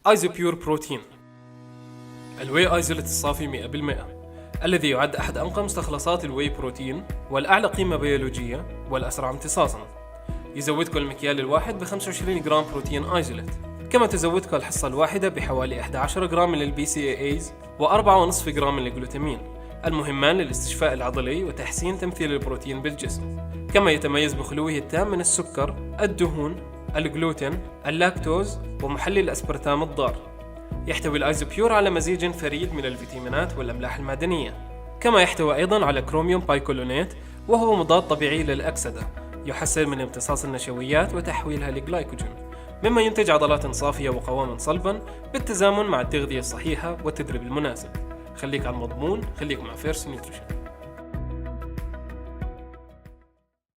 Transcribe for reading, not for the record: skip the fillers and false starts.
ايزوبيور بروتين، الواي ايزوليت الصافي 100%، الذي يعد أحد أنقى مستخلصات الواي بروتين والأعلى قيمة بيولوجية والأسرع امتصاصاً. يزودكم المكيال الواحد ب 25 جرام بروتين ايزوليت، كما تزودكم الحصة الواحدة بحوالي 11 جرام من البي سي اي ايز و4.5 جرام من الجلوتامين، المهمان للاستشفاء العضلي وتحسين تمثيل البروتين بالجسم. كما يتميز بخلوه التام من السكر، الدهون، الجلوتين، اللاكتوز ومحلي الأسبرتام الضار. يحتوي الايزوبيور على مزيج فريد من الفيتامينات والأملاح المعدنية، كما يحتوي أيضا على كروميوم بايكولونات وهو مضاد طبيعي للأكسدة، يحسن من امتصاص النشويات وتحويلها لجلايكوجين، مما ينتج عضلات صافية وقواما صلبا بالتزامن مع التغذية الصحيحة والتدريب المناسب. خليك على المضمون، خليك مع فيرست نيوتريشن.